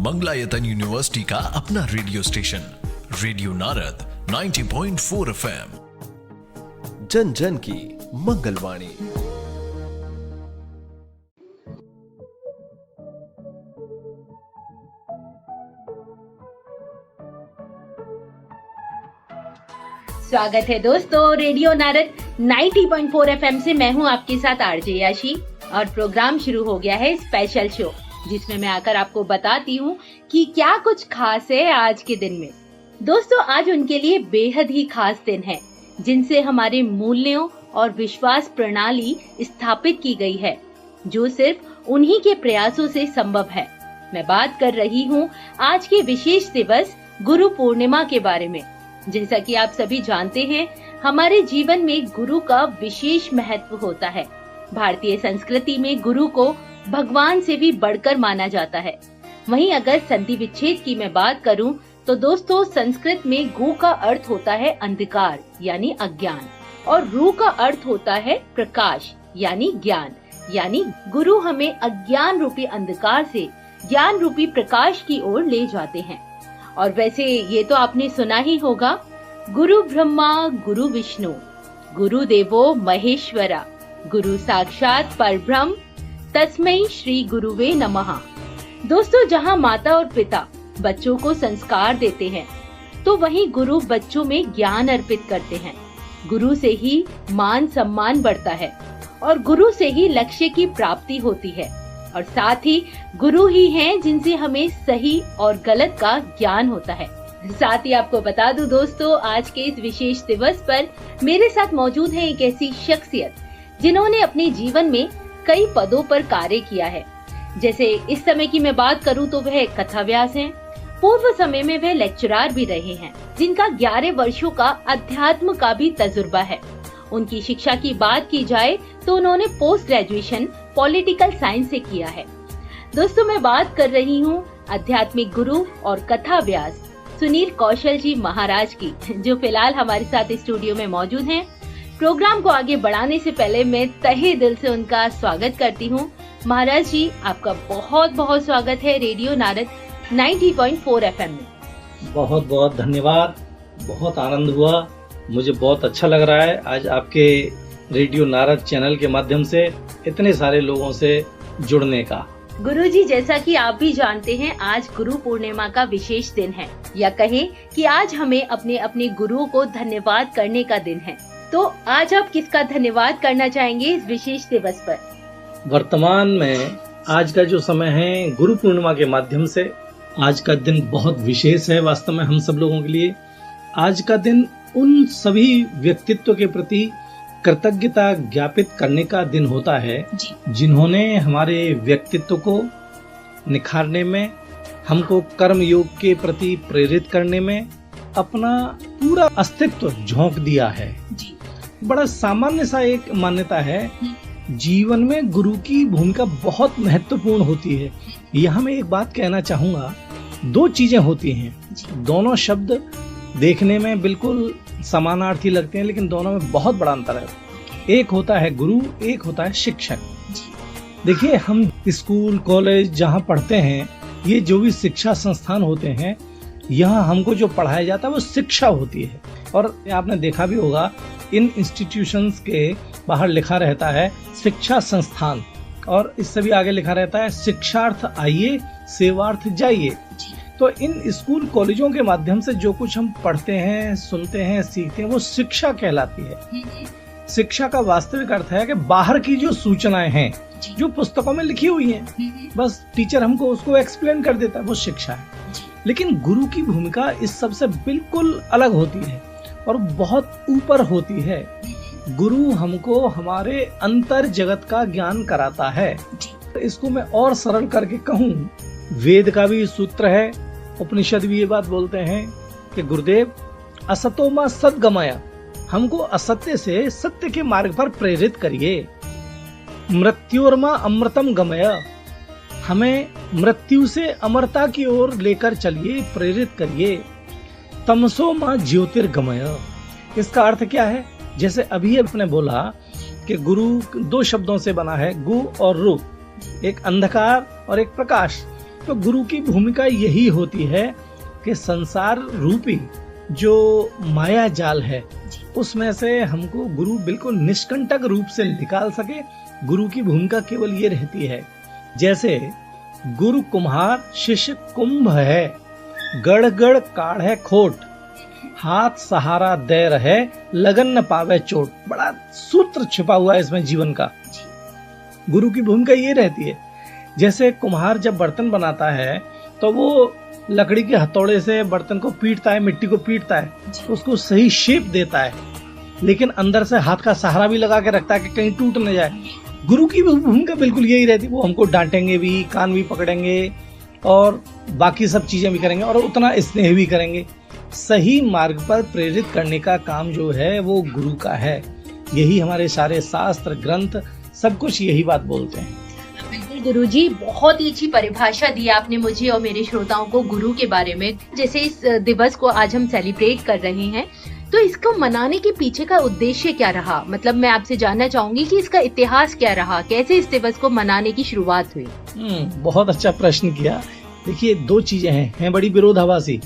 Mangalayatan university का अपना radio station radio Narad 90.4 FM, जन जन की मंगलवाणी। स्वागत है दोस्तों, रेडियो नारद 90.4 FM से मैं हूं आपके साथ आरजे याशी और प्रोग्राम शुरू हो गया है स्पेशल शो, जिसमें मैं आकर आपको बताती हूं कि क्या कुछ खास है आज के दिन में। दोस्तों, आज उनके लिए बेहद ही खास दिन है, जिनसे हमारे मूल्यों और विश्वास प्रणाली स्थापित की गई है, जो सिर्फ उन्हीं के प्रयासों से संभव है। मैं बात कर रही हूं आज के विशेष दिवस गुरु पूर्णिमा के बारे में। जैसा कि आप सभी जानते हैं, हमारे जीवन में गुरु का विशेष महत्व होता है। भारतीय संस्कृति में गुरु को भगवान से भी बढ़कर माना जाता है। वहीं अगर संधि विच्छेद की मैं बात करूं तो दोस्तों, संस्कृत में गु का अर्थ होता है अंधकार यानी अज्ञान, और रू का अर्थ होता है प्रकाश यानी ज्ञान। यानी गुरु हमें अज्ञान रूपी अंधकार से ज्ञान रूपी प्रकाश की ओर ले जाते हैं। और वैसे ये तो आपने सुना ही होगा, गुरु ब्रह्मा गुरु विष्णु गुरु देवो महेश्वरा गुरु साक्षात परब्रह्म तस्मै श्री गुरुवे नमः। दोस्तों, जहाँ माता और पिता बच्चों को संस्कार देते हैं, तो वहीं गुरु बच्चों में ज्ञान अर्पित करते हैं। गुरु से ही मान सम्मान बढ़ता है और गुरु से ही लक्ष्य की प्राप्ति होती है, और साथ ही गुरु ही हैं जिनसे हमें सही और गलत का ज्ञान होता है। साथ ही आपको बता दूं दोस्तों, आज के इस विशेष दिवस पर मेरे साथ मौजूद है एक ऐसी शख्सियत जिन्होंने अपने जीवन में कई पदों पर कार्य किया है। जैसे इस समय की मैं बात करूं तो वह कथाव्यास हैं। पूर्व समय में वह लेक्चरर भी रहे हैं, जिनका 11 वर्षों का अध्यात्म का भी तजुर्बा है। उनकी शिक्षा की बात की जाए तो उन्होंने पोस्ट ग्रेजुएशन पॉलिटिकल साइंस से किया है। दोस्तों, मैं बात कर रही हूँ आध्यात्मिक गुरु और कथा व्यास सुनील कौशल जी महाराज की, जो फिलहाल हमारे साथ स्टूडियो में मौजूद हैं। प्रोग्राम को आगे बढ़ाने से पहले मैं तहे दिल से उनका स्वागत करती हूँ। महाराज जी, आपका बहुत बहुत स्वागत है रेडियो नारद 90.4 FM में। बहुत बहुत धन्यवाद। बहुत आनंद हुआ, मुझे बहुत अच्छा लग रहा है आज आपके रेडियो नारद चैनल के माध्यम से इतने सारे लोगों से जुड़ने का। गुरुजी, जैसा कि आप भी जानते हैं, आज गुरु पूर्णिमा का विशेष दिन है, या कहें कि आज हमें अपने अपने गुरुओं को धन्यवाद करने का दिन है। तो आज आप किसका धन्यवाद करना चाहेंगे इस विशेष दिवस पर? वर्तमान में आज का जो समय है, गुरु पूर्णिमा के माध्यम से आज का दिन बहुत विशेष है वास्तव में हम सब लोगों के लिए। आज का दिन उन सभी व्यक्तित्व के प्रति कृतज्ञता ज्ञापित करने का दिन होता है जिन्होंने हमारे व्यक्तित्व को निखारने में, हमको कर्म योग के प्रति प्रेरित करने में अपना पूरा अस्तित्व झोंक दिया है। बड़ा सामान्य सा एक मान्यता है, जीवन में गुरु की भूमिका बहुत महत्वपूर्ण होती है। यहाँ मैं एक बात कहना चाहूंगा, 2 चीजें होती हैं, दोनों शब्द देखने में बिल्कुल समानार्थी लगते हैं, लेकिन दोनों में बहुत बड़ा अंतर है। एक होता है गुरु, एक होता है शिक्षक। देखिए, हम स्कूल कॉलेज जहाँ पढ़ते हैं, ये जो भी शिक्षा संस्थान होते हैं, यहाँ हमको जो पढ़ाया जाता है वो शिक्षा होती है। और आपने देखा भी होगा, इन इंस्टीट्यूशंस के बाहर लिखा रहता है शिक्षा संस्थान, और इससे भी आगे लिखा रहता है शिक्षार्थ आइए सेवार्थ जाइए। तो इन स्कूल कॉलेजों के माध्यम से जो कुछ हम पढ़ते हैं, सुनते हैं, सीखते हैं, वो शिक्षा कहलाती है। शिक्षा का वास्तविक अर्थ है कि बाहर की जो सूचनाएं हैं, जो पुस्तकों में लिखी हुई हैं, बस टीचर हमको उसको एक्सप्लेन कर देता है, वो शिक्षा है। लेकिन गुरु की भूमिका इस सब से बिल्कुल अलग होती है और बहुत ऊपर होती है। गुरु हमको हमारे अंतर जगत का ज्ञान कराता है। इसको मैं और सरल करके कहूँ, वेद का भी सूत्र है, उपनिषद भी ये बात बोलते हैं कि गुरुदेव असतो मा सद्गमय, हमको असत्य से सत्य के मार्ग पर प्रेरित करिए। मृत्योर्मा अमृतम गमय, हमें मृत्यु से अमरता की ओर लेकर चलिए, प्रेरित करिए। तमसो मां ज्योतिर्गमय, इसका अर्थ क्या है? जैसे अभी आपने बोला कि गुरु 2 शब्दों से बना है, गु और रु, एक अंधकार और एक प्रकाश। तो गुरु की भूमिका यही होती है कि संसार रूपी जो माया जाल है उसमें से हमको गुरु बिल्कुल निष्कंटक रूप से निकाल सके। गुरु की भूमिका केवल ये रहती है, जैसे गुरु कुम्हार शिष्य कुंभ है, गढ़ गढ़ काढ़े खोट, हाथ सहारा दे रहे लगन न पावे चोट। बड़ा सूत्र छिपा हुआ है इसमें जीवन का। गुरु की भूमिका ये रहती है, जैसे कुम्हार जब बर्तन बनाता है तो वो लकड़ी के हथौड़े से बर्तन को पीटता है, मिट्टी को पीटता है, उसको सही शेप देता है, लेकिन अंदर से हाथ का सहारा भी लगा के रखता है कि कहीं टूट न जाए। गुरु की भूमिका बिल्कुल यही रहती है। वो हमको डांटेंगे भी, कान भी पकड़ेंगे और बाकी सब चीजें भी करेंगे और उतना स्नेह भी करेंगे। सही मार्ग पर प्रेरित करने का काम जो है वो गुरु का है। यही हमारे सारे शास्त्र ग्रंथ सब कुछ यही बात बोलते हैं। बिल्कुल गुरुजी, बहुत ही अच्छी परिभाषा दी आपने मुझे और मेरे श्रोताओं को गुरु के बारे में। जैसे इस दिवस को आज हम सेलिब्रेट कर रहे हैं, तो इसको मनाने के पीछे का उद्देश्य क्या रहा? मतलब मैं आपसे जानना चाहूंगी कि इसका इतिहास क्या रहा, कैसे इस दिवस को मनाने की शुरुआत हुई? बहुत अच्छा प्रश्न किया। देखिए, दो चीजें हैं बड़ी विरोधाभासी।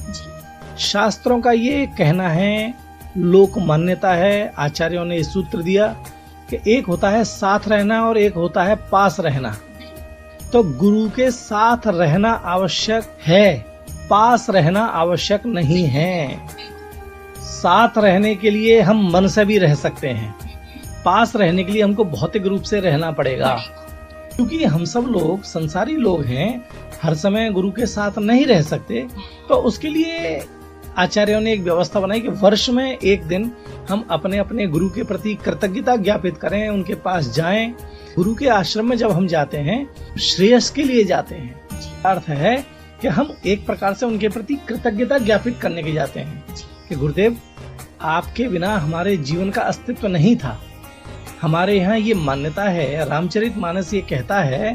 शास्त्रों का ये कहना है, लोक मान्यता है, आचार्यों ने सूत्र दिया कि एक होता है साथ रहना और एक होता है पास रहना। तो गुरु के साथ रहना आवश्यक है, पास रहना आवश्यक नहीं है। साथ रहने के लिए हम मन से भी रह सकते हैं, पास रहने के लिए हमको भौतिक रूप से रहना पड़ेगा। क्योंकि हम सब लोग संसारी लोग हैं, हर समय गुरु के साथ नहीं रह सकते। तो उसके लिए आचार्यों ने एक व्यवस्था बनाई कि वर्ष में एक दिन हम अपने अपने गुरु के प्रति कृतज्ञता ज्ञापित करें, उनके पास जाएं। गुरु के आश्रम में जब हम जाते हैं, श्रेयस के लिए जाते हैं। अर्थ है कि हम एक प्रकार से उनके प्रति कृतज्ञता ज्ञापित करने के जाते हैं कि गुरुदेव, आपके बिना हमारे जीवन का अस्तित्व नहीं था। हमारे यहाँ ये मान्यता है, रामचरितमानस ये कहता है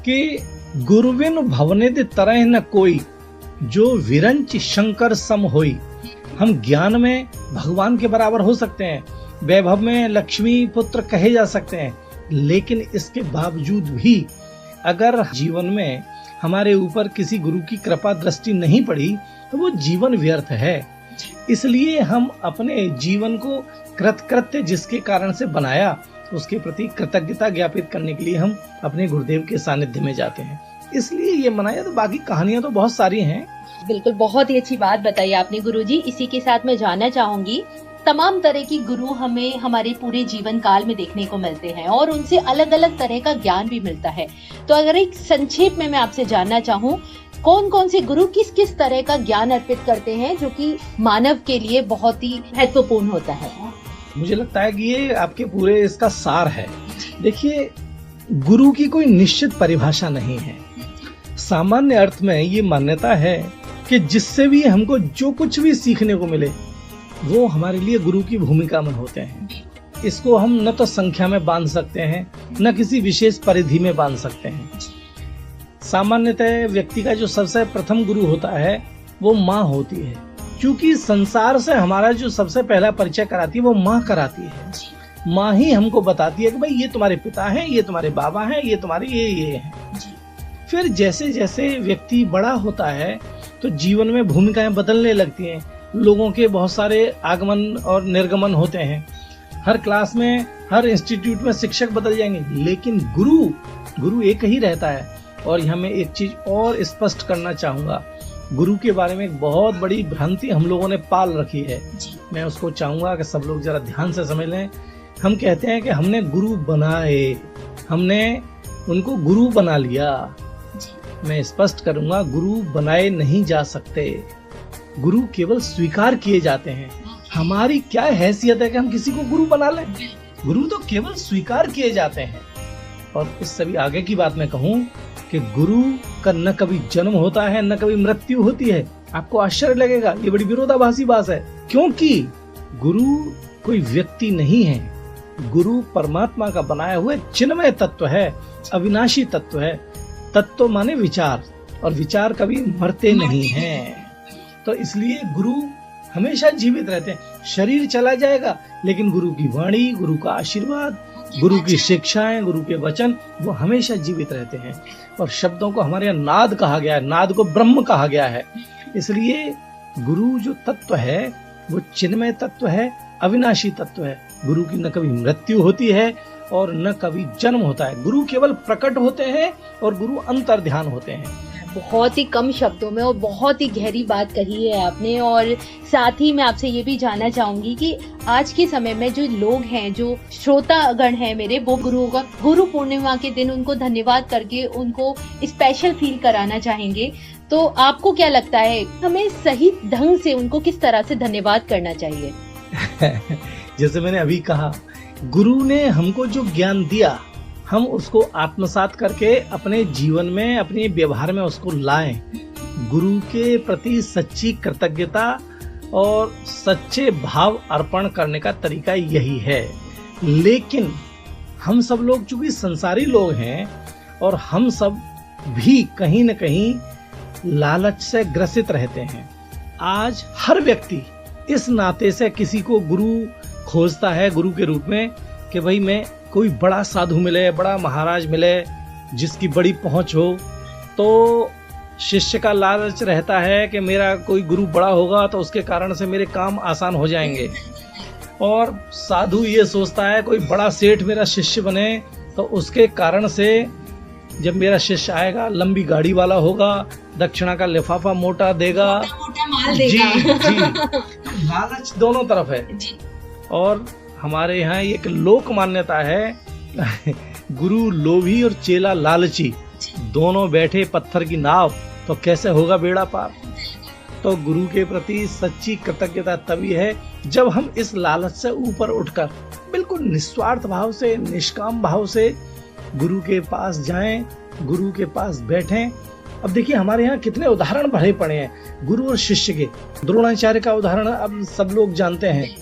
कि गुरुविन भवनिध तरह न कोई, जो विरंच शंकर सम होई। हम ज्ञान में भगवान के बराबर हो सकते हैं, वैभव में लक्ष्मी पुत्र कहे जा सकते हैं, लेकिन इसके बावजूद भी अगर जीवन में हमारे ऊपर किसी गुरु की कृपा दृष्टि नहीं पड़ी तो वो जीवन व्यर्थ है। इसलिए हम अपने जीवन को कृतकृत्य जिसके कारण से बनाया, उसके प्रति कृतज्ञता ज्ञापित करने के लिए हम अपने गुरुदेव के सानिध्य में जाते हैं। इसलिए ये मनाया। तो बाकी कहानियां तो बहुत सारी हैं। बिल्कुल, बहुत ही अच्छी बात बताई आपने गुरुजी। इसी के साथ मैं जानना चाहूंगी, तमाम तरह की गुरु हमें हमारे पूरे जीवन काल में देखने को मिलते हैं और उनसे अलग अलग तरह का ज्ञान भी मिलता है। तो अगर एक संक्षेप में मैं आपसे जानना चाहूँ, कौन कौन से गुरु किस किस तरह का ज्ञान अर्पित करते हैं जो कि मानव के लिए बहुत ही महत्वपूर्ण होता है? मुझे लगता है कि ये आपके पूरे इसका सार है। देखिए, गुरु की कोई निश्चित परिभाषा नहीं है। सामान्य अर्थ में ये मान्यता है कि जिससे भी हमको जो कुछ भी सीखने को मिले वो हमारे लिए गुरु की भूमिका में होते हैं। इसको हम न तो संख्या में बांध सकते हैं, न किसी विशेष परिधि में बांध सकते हैं। सामान्यतः व्यक्ति का जो सबसे प्रथम गुरु होता है वो माँ होती है। क्योंकि संसार से हमारा जो सबसे पहला परिचय कराती है वो माँ कराती है। माँ ही हमको बताती है कि भाई ये तुम्हारे पिता हैं, ये तुम्हारे बाबा हैं, ये तुम्हारे ये हैं। फिर जैसे जैसे व्यक्ति बड़ा होता है तो जीवन में भूमिकाएं बदलने लगती हैं। लोगों के बहुत सारे आगमन और निर्गमन होते हैं। हर क्लास में, हर इंस्टीट्यूट में शिक्षक बदल जाएंगे, लेकिन गुरु एक ही रहता है। और यहाँ मैं एक चीज और स्पष्ट करना चाहूंगा, गुरु के बारे में एक बहुत बड़ी भ्रांति हम लोगों ने पाल रखी है। मैं उसको चाहूंगा कि सब लोग जरा ध्यान से समझ लें। हम कहते हैं कि हमने गुरु बनाए, हमने उनको गुरु बना लिया। मैं स्पष्ट करूंगा, गुरु बनाए नहीं जा सकते, गुरु केवल स्वीकार किए जाते हैं। हमारी क्या हैसियत है कि हम किसी को गुरु बना लें? गुरु तो केवल स्वीकार किए जाते हैं। और इससे भी आगे की बात मैं कहूँ कि गुरु का न कभी जन्म होता है न कभी मृत्यु होती है। आपको आश्चर्य लगेगा, ये बड़ी विरोधाभासी बात है, क्योंकि गुरु कोई व्यक्ति नहीं है। गुरु परमात्मा का बनाया हुआ चिन्मय तत्व है, अविनाशी तत्व है। तत्व माने विचार, और विचार कभी मरते नहीं हैं। तो इसलिए गुरु हमेशा जीवित रहते हैं। शरीर चला जाएगा लेकिन गुरु की वाणी, गुरु का आशीर्वाद, गुरु की शिक्षाएं, गुरु के वचन वो हमेशा जीवित रहते हैं। और शब्दों को हमारे यहाँ नाद कहा गया है, नाद को ब्रह्म कहा गया है। इसलिए गुरु जो तत्व है वो चिन्मय तत्व है, अविनाशी तत्व है। गुरु की न कभी मृत्यु होती है और न कभी जन्म होता है। गुरु केवल प्रकट होते हैं और गुरु अंतर्ध्यान होते हैं। बहुत ही कम शब्दों में और बहुत ही गहरी बात कही है आपने। और साथ ही मैं आपसे ये भी जानना चाहूंगी कि आज के समय में जो लोग हैं, जो श्रोतागण हैं मेरे, वो गुरु पूर्णिमा के दिन उनको धन्यवाद करके उनको स्पेशल फील कराना चाहेंगे। तो आपको क्या लगता है, हमें सही ढंग से उनको किस तरह से धन्यवाद करना चाहिए? जैसे मैंने अभी कहा, गुरु ने हमको जो ज्ञान दिया, हम उसको आत्मसात करके अपने जीवन में, अपने व्यवहार में उसको लाएं। गुरु के प्रति सच्ची कृतज्ञता और सच्चे भाव अर्पण करने का तरीका यही है। लेकिन हम सब लोग चूंकि संसारी लोग हैं और हम सब भी कहीं न कहीं लालच से ग्रसित रहते हैं। आज हर व्यक्ति इस नाते से किसी को गुरु खोजता है, गुरु के रूप में, कि भाई मैं कोई बड़ा साधु मिले, बड़ा महाराज मिले, जिसकी बड़ी पहुंच हो। तो शिष्य का लालच रहता है कि मेरा कोई गुरु बड़ा होगा तो उसके कारण से मेरे काम आसान हो जाएंगे। और साधु ये सोचता है कोई बड़ा सेठ मेरा शिष्य बने तो उसके कारण से जब मेरा शिष्य आएगा लंबी गाड़ी वाला होगा, दक्षिणा का लिफाफा मोटा देगा, मोटा माल देगा। जी। लालच दोनों तरफ है। और हमारे यहाँ एक लोक मान्यता है, गुरु लोभी और चेला लालची, दोनों बैठे पत्थर की नाव, तो कैसे होगा बेड़ा पार। तो गुरु के प्रति सच्ची कृतज्ञता तभी है जब हम इस लालच से ऊपर उठकर बिल्कुल निस्वार्थ भाव से, निष्काम भाव से गुरु के पास जाएं, गुरु के पास बैठें। अब देखिए हमारे यहाँ कितने उदाहरण भरे पड़े हैं गुरु और शिष्य के। द्रोणाचार्य का उदाहरण अब सब लोग जानते हैं।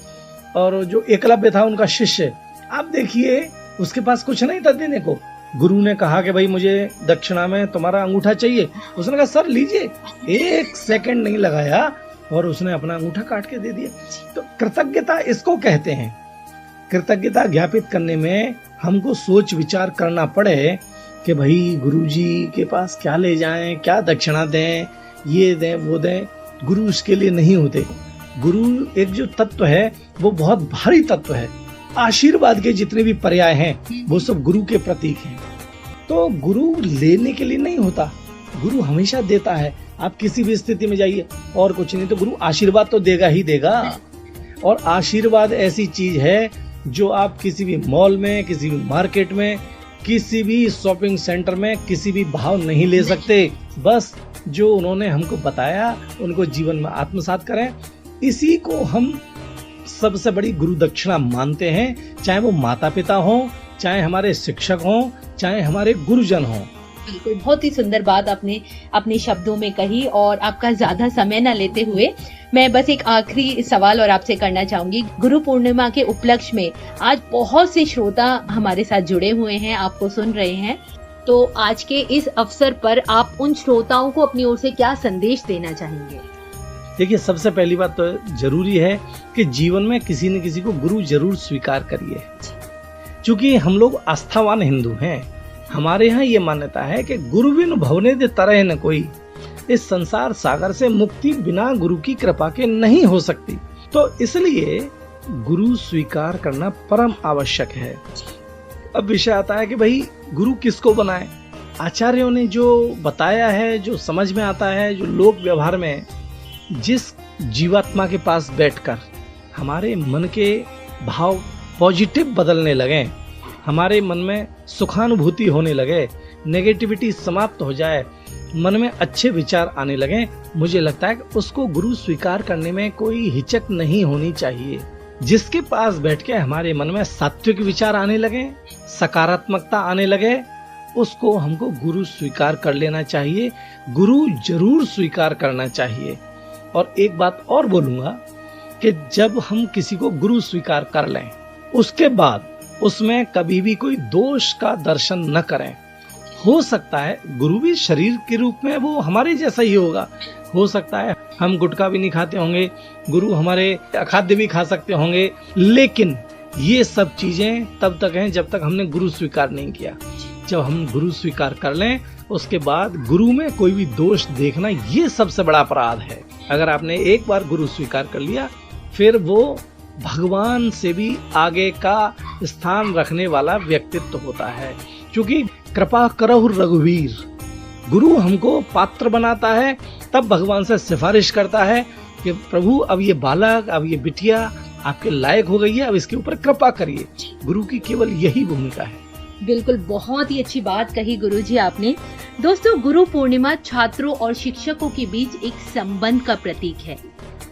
और जो एकलव्य था उनका शिष्य, आप देखिए उसके पास कुछ नहीं था देने को। गुरु ने कहा कि भाई मुझे दक्षिणा में तुम्हारा अंगूठा चाहिए। उसने कहा सर लीजिए। 1 सेकंड नहीं लगाया और उसने अपना अंगूठा काट के दे दिया। तो कृतज्ञता इसको कहते हैं। कृतज्ञता ज्ञापित करने में हमको सोच विचार करना पड़े कि भाई गुरुजी के पास क्या ले जाएं, क्या दक्षिणा दें, ये दें वो दें। गुरु इसके लिए नहीं होते। गुरु एक जो तत्व है वो बहुत भारी तत्व है। आशीर्वाद के जितने भी पर्याय हैं वो सब गुरु के प्रतीक हैं। तो गुरु लेने के लिए नहीं होता, गुरु हमेशा देता है। आप किसी भी स्थिति में जाइए और कुछ नहीं तो गुरु आशीर्वाद तो देगा ही देगा। और आशीर्वाद ऐसी चीज है जो आप किसी भी मॉल में, किसी भी मार्केट में, किसी भी शॉपिंग सेंटर में किसी भी भाव नहीं ले सकते। बस जो उन्होंने हमको बताया उनको जीवन में आत्मसात करें। इसी को हम सबसे बड़ी गुरु दक्षिणा मानते हैं, चाहे वो माता पिता हो, चाहे हमारे शिक्षक हो, चाहे हमारे गुरुजन हो। बिल्कुल, बहुत ही सुंदर बात आपने अपने शब्दों में कही। और आपका ज्यादा समय न लेते हुए मैं बस एक आखिरी सवाल और आपसे करना चाहूंगी। गुरु पूर्णिमा के उपलक्ष्य में आज बहुत से श्रोता हमारे साथ जुड़े हुए हैं, आपको सुन रहे हैं। तो आज के इस अवसर पर आप उन श्रोताओं को अपनी ओर से क्या संदेश देना चाहेंगे? देखिए, सबसे पहली बात तो जरूरी है कि जीवन में किसी न किसी को गुरु जरूर स्वीकार करिए। क्योंकि हम लोग आस्थावान हिंदू हैं। हमारे यहाँ ये मान्यता है कि गुरु बिन भवने दे तरह न कोई। इस संसार सागर से मुक्ति बिना गुरु की कृपा के नहीं हो सकती। तो इसलिए गुरु स्वीकार करना परम आवश्यक है। अब विषय आता है कि भाई गुरु किसको बनाए। आचार्यों ने जो बताया है, जो समझ में आता है, जो लोक व्यवहार में जिस जीवात्मा के पास बैठकर हमारे मन के भाव पॉजिटिव बदलने लगे, हमारे मन में सुखानुभूति होने लगे, नेगेटिविटी समाप्त हो जाए, मन में अच्छे विचार आने लगे, मुझे लगता है कि उसको गुरु स्वीकार करने में कोई हिचक नहीं होनी चाहिए। जिसके पास बैठ के हमारे मन में सात्विक विचार आने लगे, सकारात्मकता आने लगे, उसको हमको गुरु स्वीकार कर लेना चाहिए। गुरु जरूर स्वीकार करना चाहिए। और एक बात और बोलूंगा कि जब हम किसी को गुरु स्वीकार कर लें, उसके बाद उसमें कभी भी कोई दोष का दर्शन न करें। हो सकता है गुरु भी शरीर के रूप में वो हमारे जैसा ही होगा। हो सकता है हम गुटखा भी नहीं खाते होंगे, गुरु हमारे अखाद्य भी खा सकते होंगे, लेकिन ये सब चीजें तब तक हैं जब तक हमने गुरु स्वीकार नहीं किया। जब हम गुरु स्वीकार कर लें उसके बाद गुरु में कोई भी दोष देखना ये सबसे बड़ा अपराध है। अगर आपने एक बार गुरु स्वीकार कर लिया फिर वो भगवान से भी आगे का स्थान रखने वाला व्यक्तित्व होता है। क्योंकि कृपा करहु रघुवीर, गुरु हमको पात्र बनाता है, तब भगवान से सिफारिश करता है कि प्रभु अब ये बालक, अब ये बिटिया आपके लायक हो गई है, अब इसके ऊपर कृपा करिए। गुरु की केवल यही भूमिका है। बिल्कुल, बहुत ही अच्छी बात कही गुरुजी आपने। दोस्तों, गुरु पूर्णिमा छात्रों और शिक्षकों के बीच एक संबंध का प्रतीक है।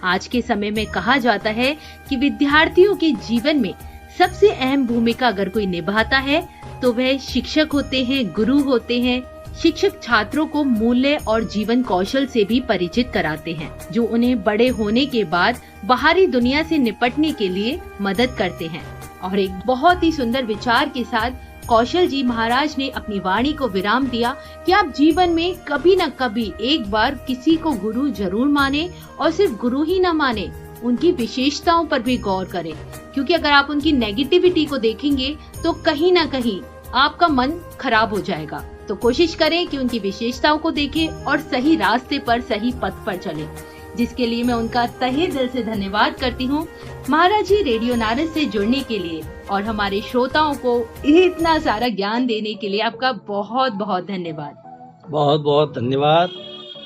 आज के समय में कहा जाता है कि विद्यार्थियों के जीवन में सबसे अहम भूमिका अगर कोई निभाता है तो वह शिक्षक होते हैं, गुरु होते हैं। शिक्षक छात्रों को मूल्य और जीवन कौशल से भी परिचित कराते हैं, जो उन्हें बड़े होने के बाद बाहरी दुनिया से निपटने के लिए मदद करते हैं। और एक बहुत ही सुंदर विचार के साथ कौशल जी महाराज ने अपनी वाणी को विराम दिया कि आप जीवन में कभी न कभी एक बार किसी को गुरु जरूर माने, और सिर्फ गुरु ही न माने, उनकी विशेषताओं पर भी गौर करें। क्योंकि अगर आप उनकी नेगेटिविटी को देखेंगे तो कहीं न कहीं आपका मन खराब हो जाएगा। तो कोशिश करें कि उनकी विशेषताओं को देखें और सही रास्ते पर, सही पथ पर चलें, जिसके लिए मैं उनका तहे दिल से धन्यवाद करती हूँ। महाराज जी, रेडियो नारद से जुड़ने के लिए और हमारे श्रोताओं को इतना सारा ज्ञान देने के लिए आपका बहुत बहुत धन्यवाद। बहुत बहुत धन्यवाद।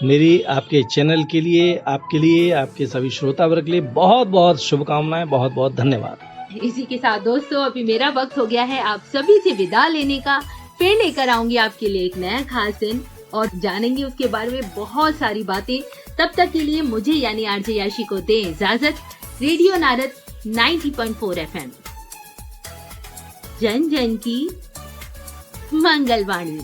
मेरी आपके चैनल के लिए, आपके सभी श्रोता वर्ग के लिए बहुत बहुत शुभकामनाएं। बहुत बहुत धन्यवाद। इसी के साथ दोस्तों, अभी मेरा वक्त हो गया है आप सभी से विदा लेने का। फिर लेकर आऊंगी आपके लिए एक नया खास दिन और जानेंगे उसके बारे में बहुत सारी बातें। तब तक के लिए मुझे यानी आरजे याशी को दें इजाजत। रेडियो नारद 90.4 FM, जन जन की मंगलवाणी।